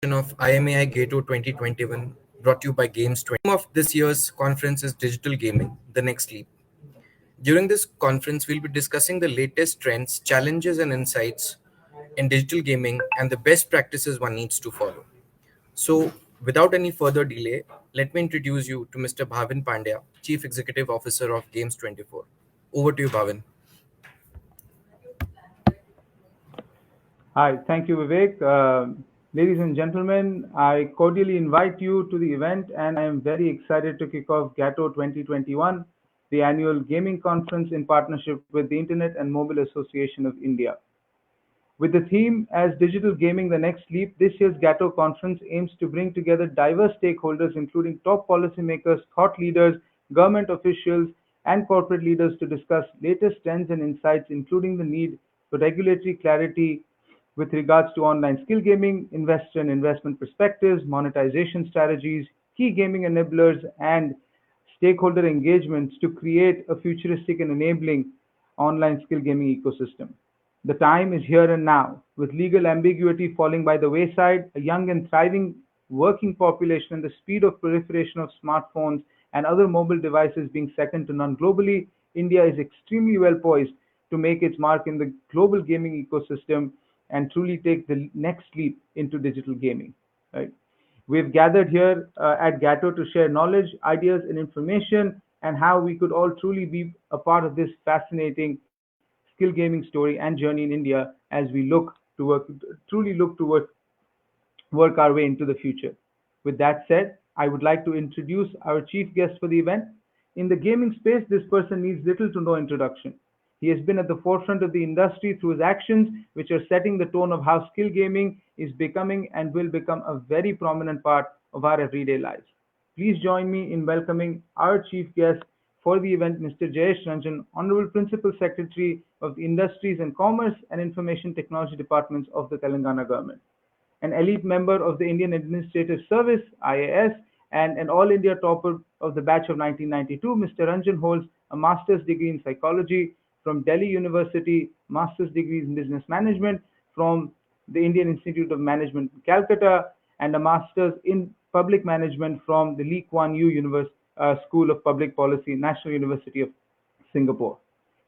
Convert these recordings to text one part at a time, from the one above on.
Of IMAI Gato 2021 brought to you by Games 20. The theme of this year's conference is Digital Gaming, the Next Leap. During this conference, we'll be discussing the latest trends, challenges, and insights in digital gaming and the best practices one needs to follow. So, without any further delay, let me introduce you to Mr. Bhavin Pandya, Chief Executive Officer of Games 24. Over to you, Bhavin. Hi, thank you, Vivek. Ladies and gentlemen, I cordially invite you to the event, and I am very excited to kick off GATO 2021, the annual gaming conference in partnership with the Internet and Mobile Association of India. With the theme as Digital Gaming the Next Leap, this year's GATO conference aims to bring together diverse stakeholders, including top policymakers, thought leaders, government officials, and corporate leaders to discuss latest trends and insights, including the need for regulatory clarity with regards to online skill gaming, investor and investment perspectives, monetization strategies, key gaming enablers, and stakeholder engagements to create a futuristic and enabling online skill gaming ecosystem. The time is here and now, with legal ambiguity falling by the wayside, a young and thriving working population, and the speed of proliferation of smartphones and other mobile devices being second to none globally. India is extremely well poised to make its mark in the global gaming ecosystem and truly take the next leap into digital gaming. Right? We've gathered here at GATO to share knowledge, ideas, and information, and how we could all truly be a part of this fascinating skill gaming story and journey in India as we look to truly look to work our way into the future. With that said, I would like to introduce our chief guest for the event. In the gaming space, this person needs little to no introduction. He has been at the forefront of the industry through his actions, which are setting the tone of how skill gaming is becoming and will become a very prominent part of our everyday lives. Please join me in welcoming our chief guest for the event, Mr. Jayesh Ranjan, Honorable Principal Secretary of the Industries and Commerce and Information Technology Departments of the Telangana government, an elite member of the Indian Administrative Service (IAS), and an All India topper of the batch of 1992. Mr. Ranjan holds a master's degree in psychology from Delhi University, master's degrees in business management from the Indian Institute of Management, Calcutta, and a master's in public management from the Lee Kuan Yew School of Public Policy, National University of Singapore.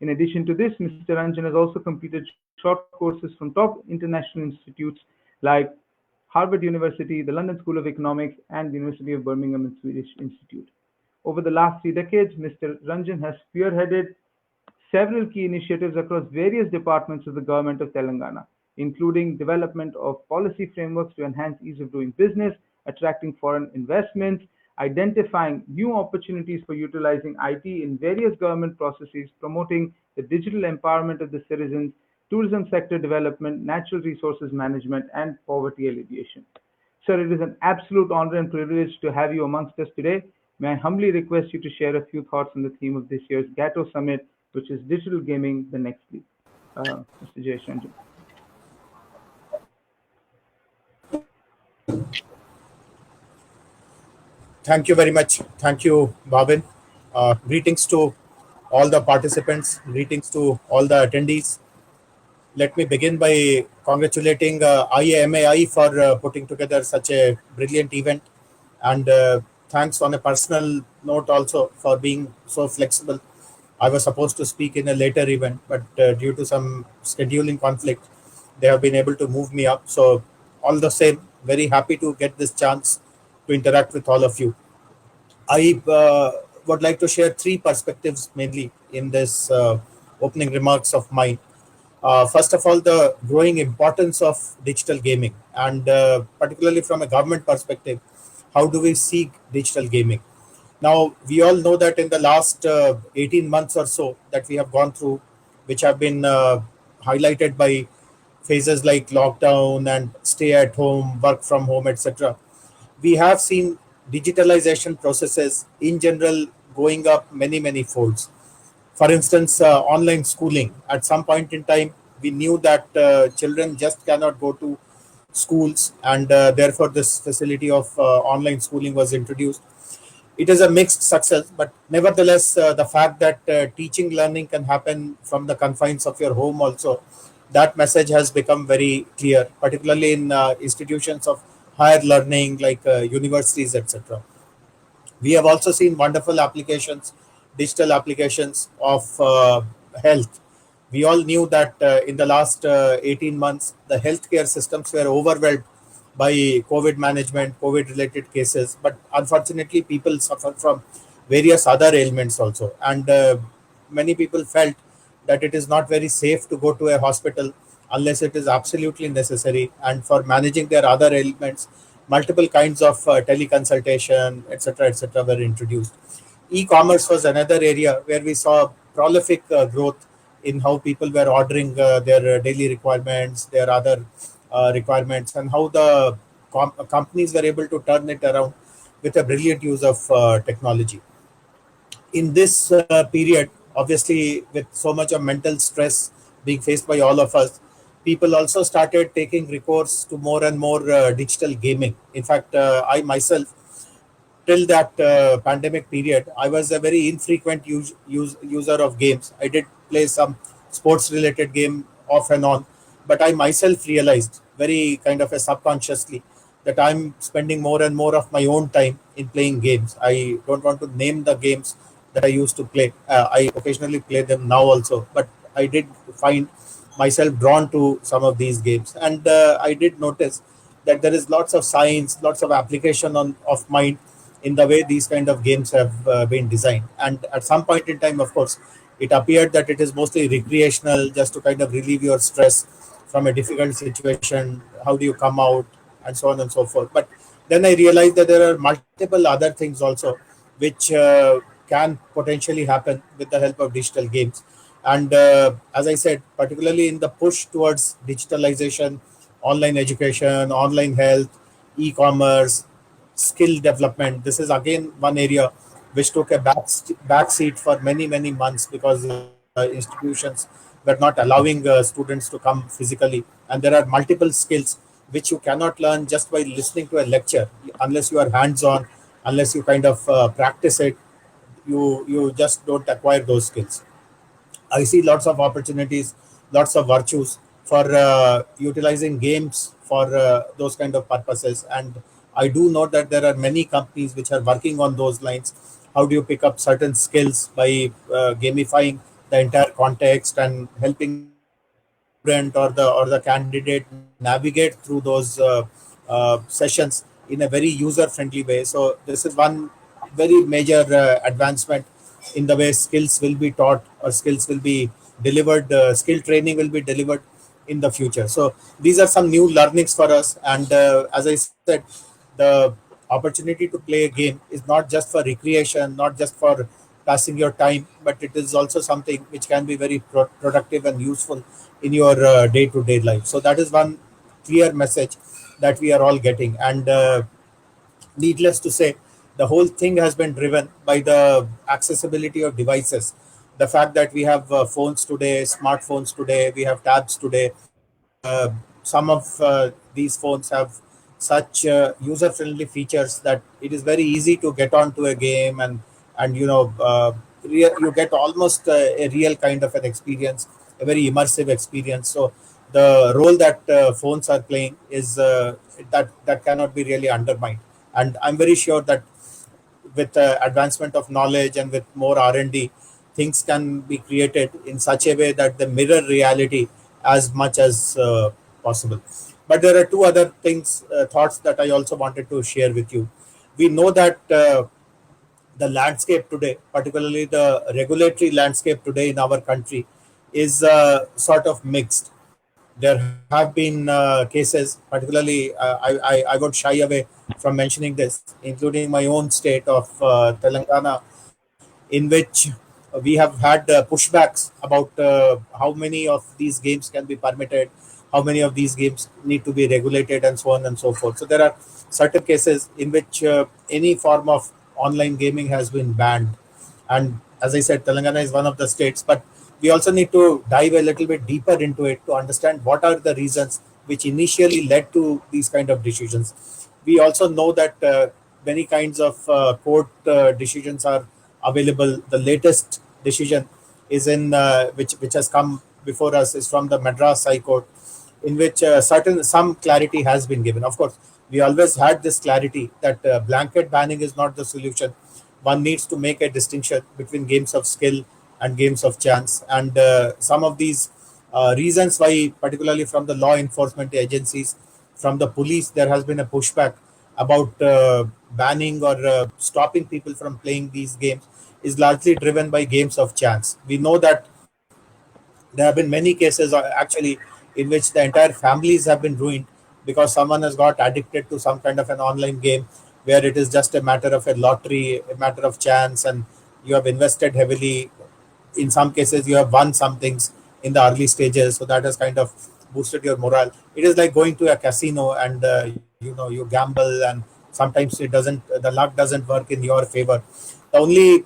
In addition to this, Mr. Ranjan has also completed short courses from top international institutes like Harvard University, the London School of Economics, and the University of Birmingham and Swedish Institute. Over the last 3 decades, Mr. Ranjan has spearheaded several key initiatives across various departments of the government of Telangana, including development of policy frameworks to enhance ease of doing business, attracting foreign investments, identifying new opportunities for utilizing IT in various government processes, promoting the digital empowerment of the citizens, tourism sector development, natural resources management, and poverty alleviation. Sir, it is an absolute honor and privilege to have you amongst us today. May I humbly request you to share a few thoughts on the theme of this year's GATO Summit, which is Digital Gaming the Next Leap. Mr. Jayesh Ranjan. Thank you very much. Thank you, Bhavin. Greetings to all the participants, greetings to all the attendees. Let me begin by congratulating IAMAI for putting together such a brilliant event. And thanks on a personal note also for being so flexible. I was supposed to speak in a later event, but due to some scheduling conflict, they have been able to move me up. So, all the same, very happy to get this chance to interact with all of you. I would like to share three perspectives mainly in this opening remarks of mine. First of all, the growing importance of digital gaming, and particularly from a government perspective, how do we see digital gaming? Now, we all know that in the last 18 months or so that we have gone through, which have been highlighted by phases like lockdown and stay at home, work from home, etc., we have seen digitalization processes in general going up many folds. For instance, online schooling. At some point in time, we knew that children just cannot go to schools, and therefore this facility of online schooling was introduced. It is a mixed success, but nevertheless, the fact that teaching learning can happen from the confines of your home also, that message has become very clear, particularly in institutions of higher learning like universities, etc. We have also seen wonderful applications, digital applications of health. We all knew that in the last 18 months, the healthcare systems were overwhelmed by COVID management, COVID related cases. But unfortunately, people suffer from various other ailments also. And many people felt that it is not very safe to go to a hospital unless it is absolutely necessary. And for managing their other ailments, multiple kinds of teleconsultation, etc., were introduced. E-commerce was another area where we saw prolific growth in how people were ordering their daily requirements, their other requirements, and how the companies were able to turn it around with a brilliant use of technology. In this period, obviously, with so much of mental stress being faced by all of us, people also started taking recourse to more and more digital gaming. In fact, I myself, till that pandemic period, I was a very infrequent user of games. I did play some sports related game off and on, but I myself realized very kind of a subconsciously that I'm spending more and more of my own time in playing games. I don't want to name the games that I used to play. I occasionally play them now also, but I did find myself drawn to some of these games, and I did notice that there is lots of science, lots of application on of mind in the way these kind of games have been designed. And at some point in time, of course, it appeared that it is mostly recreational, just to kind of relieve your stress from a difficult situation. How do you come out, and so on and so forth. But then I realized that there are multiple other things also which can potentially happen with the help of digital games. And as I said, particularly in the push towards digitalization, online education, online health, e-commerce, skill development, this is again one area which took a back seat for many months because institutions were not allowing students to come physically. And there are multiple skills which you cannot learn just by listening to a lecture unless you are hands on, unless you kind of practice it. You just don't acquire those skills. I see lots of opportunities, lots of virtues for utilizing games for those kind of purposes. And I do know that there are many companies which are working on those lines. How do you pick up certain skills by gamifying the entire context and helping the student or the candidate navigate through those sessions in a very user friendly way. So this is one very major advancement in the way skills will be taught or skills will be delivered, skill training will be delivered in the future. So these are some new learnings for us. And as I said, the opportunity to play a game is not just for recreation, not just for passing your time, but it is also something which can be very productive and useful in your day-to-day life. So that is one clear message that we are all getting. And needless to say, the whole thing has been driven by the accessibility of devices. The fact that we have phones today, smartphones today, we have tabs today. uh, some of these phones have such user-friendly features that it is very easy to get onto a game, and you get almost a real kind of an experience, a very immersive experience. So the role that phones are playing is that cannot be really undermined. And I'm very sure that with advancement of knowledge and with more R&D, things can be created in such a way that they mirror reality as much as possible. But there are two other things, thoughts that I also wanted to share with you. We know that the landscape today, particularly the regulatory landscape today in our country, is sort of mixed. There have been cases, particularly I won't shy away from mentioning this, including my own state of Telangana, in which we have had pushbacks about how many of these games can be permitted, how many of these games need to be regulated, and so on and so forth. So there are certain cases in which any form of online gaming has been banned. And as I said, Telangana is one of the states, but we also need to dive a little bit deeper into it to understand what are the reasons which initially led to these kind of decisions. We also know that many kinds of court decisions are available. The latest decision is in which has come before us is from the Madras High Court, in which some clarity has been given. Of course, we always had this clarity that blanket banning is not the solution. One needs to make a distinction between games of skill and games of chance, and some of these reasons why, particularly from the law enforcement agencies, from the police, there has been a pushback about banning or stopping people from playing these games, is largely driven by games of chance. We know that there have been many cases actually in which the entire families have been ruined because someone has got addicted to some kind of an online game where it is just a matter of a lottery, a matter of chance, and you have invested heavily. In some cases, you have won some things in the early stages, so that has kind of boosted your morale. It is like going to a casino and you gamble, and sometimes the luck doesn't work in your favor. The only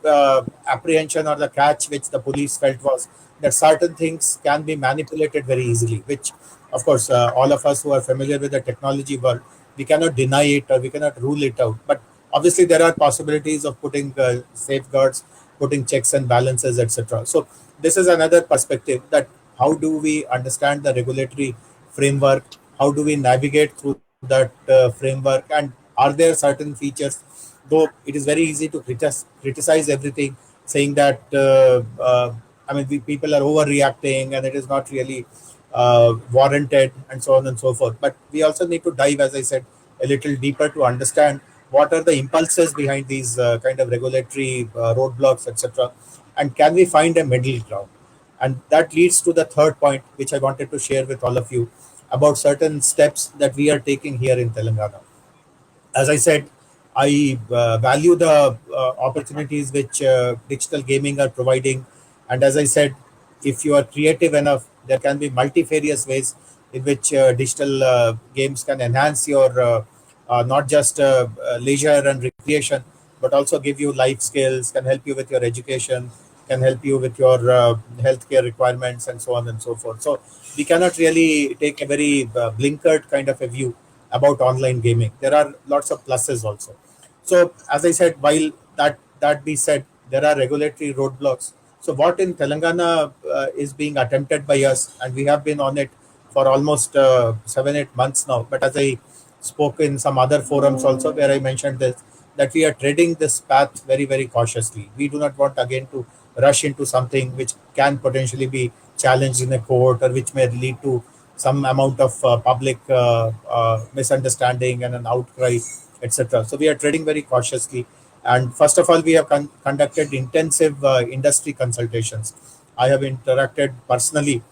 apprehension or the catch which the police felt was that certain things can be manipulated very easily, which, of course, all of us who are familiar with the technology world, we cannot deny it or we cannot rule it out. But obviously, there are possibilities of putting safeguards, putting checks and balances, etc. So this is another perspective, that how do we understand the regulatory framework? How do we navigate through that framework? And are there certain features, though it is very easy to criticize everything, saying that people are overreacting and it is not really warranted, and so on and so forth. But we also need to dive, as I said, a little deeper to understand what are the impulses behind these kind of regulatory roadblocks, etc. And can we find a middle ground? And that leads to the third point, which I wanted to share with all of you, about certain steps that we are taking here in Telangana. As I said, I value the opportunities which digital gaming are providing. And as I said, if you are creative enough, there can be multifarious ways in which digital games can enhance your not just leisure and recreation, but also give you life skills, can help you with your education, can help you with your healthcare requirements, and so on and so forth. So we cannot really take a very blinkered kind of a view about online gaming. There are lots of pluses also. So as I said, while that be said, there are regulatory roadblocks. So what in Telangana is being attempted by us, and we have been on it for almost 7-8 months now. But as I spoke in some other forums also, where I mentioned this, that we are treading this path very, very cautiously. We do not want again to rush into something which can potentially be challenged in a court, or which may lead to some amount of public misunderstanding and an outcry, etc. So we are treading very cautiously. And first of all, we have conducted intensive industry consultations. I have interacted personally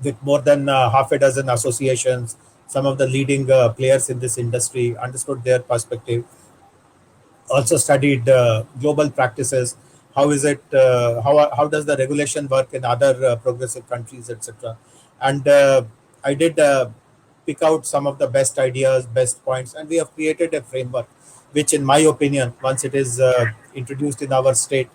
with more than half a dozen associations, some of the leading players in this industry, understood their perspective, also studied global practices. How is it? How does the regulation work in other progressive countries, etc. And I did pick out some of the best ideas, best points, and we have created a framework, which, in my opinion, once it is introduced in our state,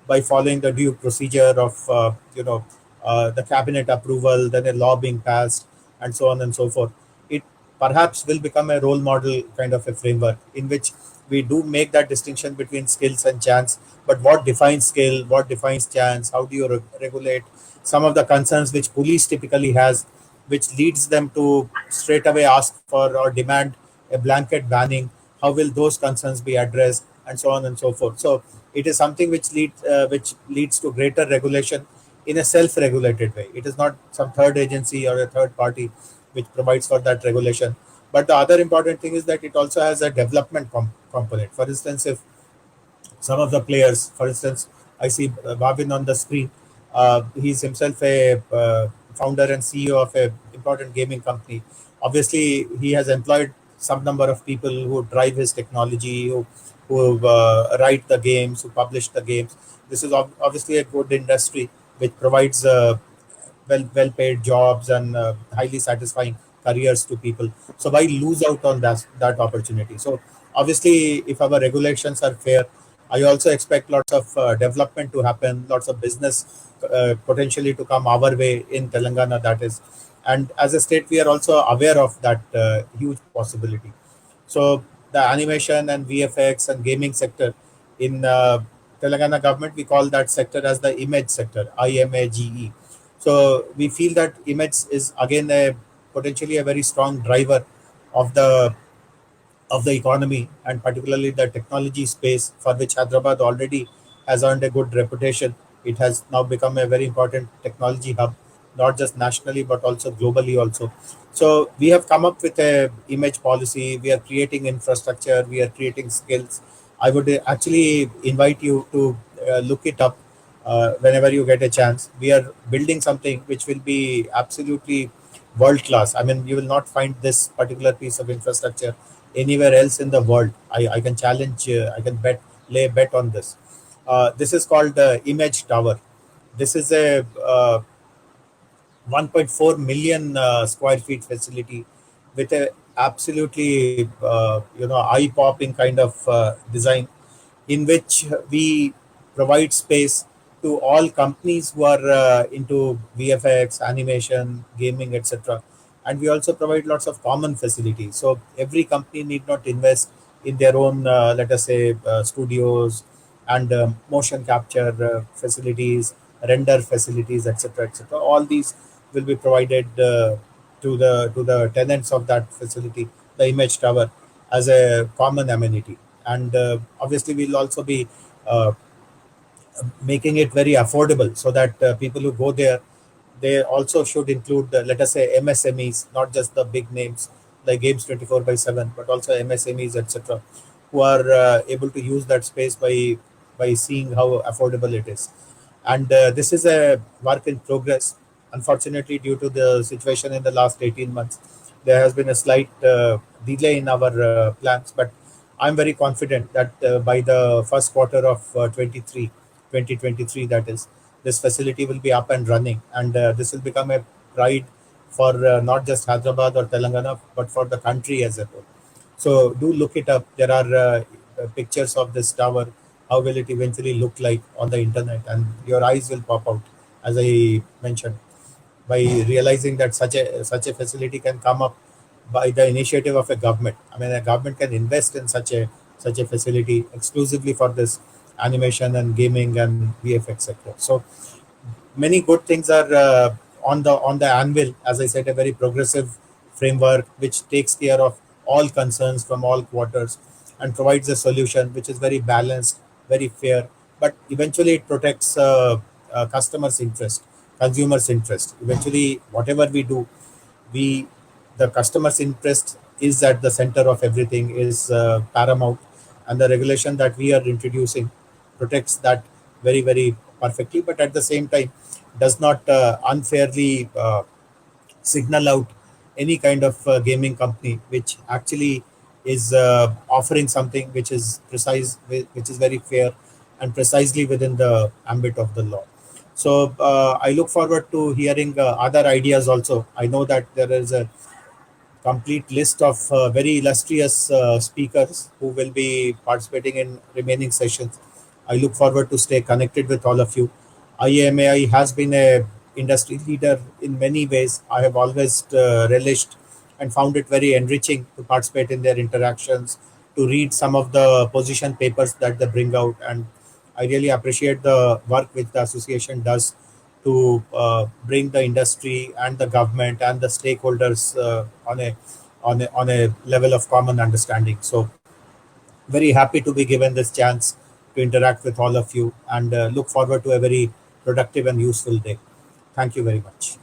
by following the due procedure of the cabinet approval, then a law being passed, and so on and so forth, it perhaps will become a role model kind of a framework in which we do make that distinction between skills and chance. But what defines skill? What defines chance? How do you regulate some of the concerns which police typically has, which leads them to straight away ask for or demand a blanket banning? How will those concerns be addressed, and so on and so forth? So it is something which leads to greater regulation in a self-regulated way. It is not some third agency or a third party which provides for that regulation. But the other important thing is that it also has a development component. For instance, if some of the players, for instance, I see Bhavin on the screen. He's himself a founder and CEO of a important gaming company. Obviously, he has employed some number of people who drive his technology, who write the games, who publish the games. This is obviously a good industry which provides well paid jobs and highly satisfying careers to people. So why lose out on that opportunity? So obviously, if our regulations are fair, I also expect lots of development to happen, lots of business potentially to come our way in Telangana. That is, and as a state, we are also aware of that huge possibility. So the animation and VFX and gaming sector in Telangana government, we call that sector as the image sector, IMAGE. So we feel that image is again a potentially a very strong driver of the economy, and particularly the technology space, for which Hyderabad already has earned a good reputation. It has now become a very important technology hub, not just nationally but also globally also. So we have come up with a image policy. We are creating infrastructure. We are creating skills. I would actually invite you to look it up whenever you get a chance. We are building something which will be absolutely world class. I mean, you will not find this particular piece of infrastructure anywhere else in the world. I can challenge, I can lay a bet on this. This is called the Image Tower. This is a 1.4 million square feet facility with a absolutely eye-popping kind of design, in which we provide space to all companies who are into VFX, animation, gaming, etc. And we also provide lots of common facilities. So every company need not invest in their own, let us say, studios and motion capture facilities, render facilities, etc., etc. All these will be provided to the tenants of that facility, the Image Tower, as a common amenity. And obviously, we'll also be uh, making it very affordable, so that people who go there, they also should include, let us say, MSMEs, not just the big names like Games 24 by 7, but also MSMEs, etc., who are able to use that space by seeing how affordable it is. And this is a work in progress. Unfortunately, due to the situation in the last 18 months, there has been a slight delay in our plans, but I'm very confident that by the first quarter of 2023, that is, this facility will be up and running, and this will become a pride for not just Hyderabad or Telangana, but for the country as a whole. So do look it up. There are pictures of this tower. How will it eventually look like on the internet? And your eyes will pop out, as I mentioned, by realizing that such a facility can come up by the initiative of a government. I mean, a government can invest in such a facility exclusively for this animation and gaming and VFX sector. So many good things are on the anvil. As I said, a very progressive framework which takes care of all concerns from all quarters and provides a solution which is very balanced, very fair, but eventually it protects customers' interest, consumers' interest. Eventually, whatever we do, we the customer's interest is at the center of everything, is paramount, and the regulation that we are introducing protects that very, very perfectly, but at the same time does not unfairly signal out any kind of gaming company which actually is offering something which is precise, which is very fair and precisely within the ambit of the law. So I look forward to hearing other ideas also. I know that there is a complete list of very illustrious speakers who will be participating in remaining sessions. I look forward to stay connected with all of you. IAMAI has been a industry leader in many ways. I have always relished and found it very enriching to participate in their interactions, to read some of the position papers that they bring out, and I really appreciate the work which the association does to bring the industry and the government and the stakeholders on a level of common understanding. So very happy to be given this chance to interact with all of you, and look forward to a very productive and useful day. Thank you very much.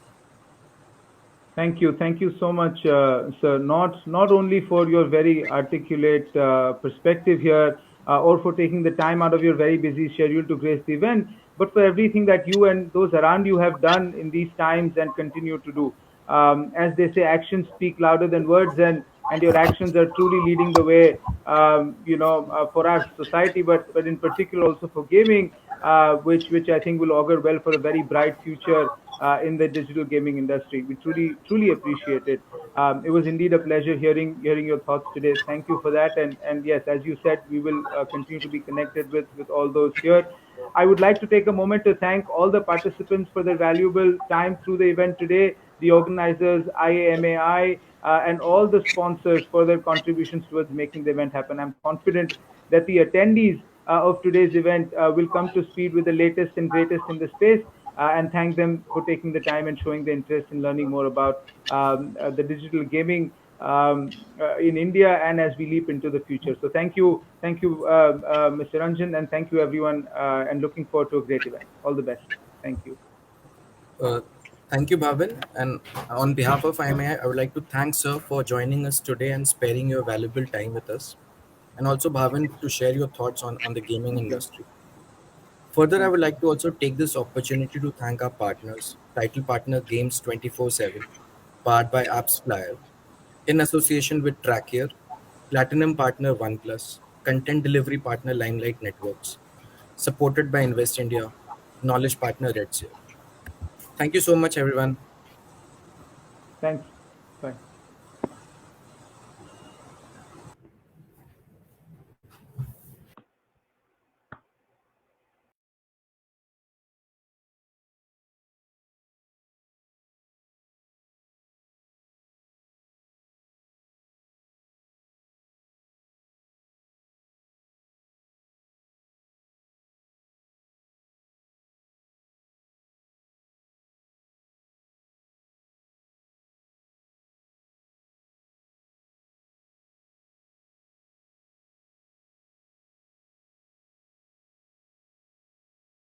Thank you so much, sir. Not only for your very articulate perspective here, or for taking the time out of your very busy schedule to grace the event, but for everything that you and those around you have done in these times and continue to do. As they say, actions speak louder than words, and your actions are truly leading the way. For our society, but in particular also for gaming, which I think will augur well for a very bright future in the digital gaming industry. We truly appreciate it. It was indeed a pleasure hearing your thoughts today. Thank you for that. And yes, as you said, we will continue to be connected with all those here. I would like to take a moment to thank all the participants for their valuable time through the event today, the organizers, IAMAI, and all the sponsors for their contributions towards making the event happen. I'm confident that the attendees of today's event will come to speed with the latest and greatest in the space, and thank them for taking the time and showing the interest in learning more about the digital gaming in India and as we leap into the future. So thank you, Mr. Ranjan, and thank you everyone, and looking forward to a great event. All the best. Thank you. Uh, Thank you, Bhavin. And on behalf of IMI, I would like to thank Sir for joining us today and sparing your valuable time with us. And also, Bhavin, to share your thoughts on the gaming Thank you. industry. Further, I Thank would you. like to also take this opportunity to thank our partners, title partner Games 24/7, powered by Apps Flyer, in association with Trackier, Platinum partner OnePlus, content delivery partner Limelight Networks, supported by Invest India, knowledge partner RedSeer. Thank you so much, everyone. Thanks. Bye.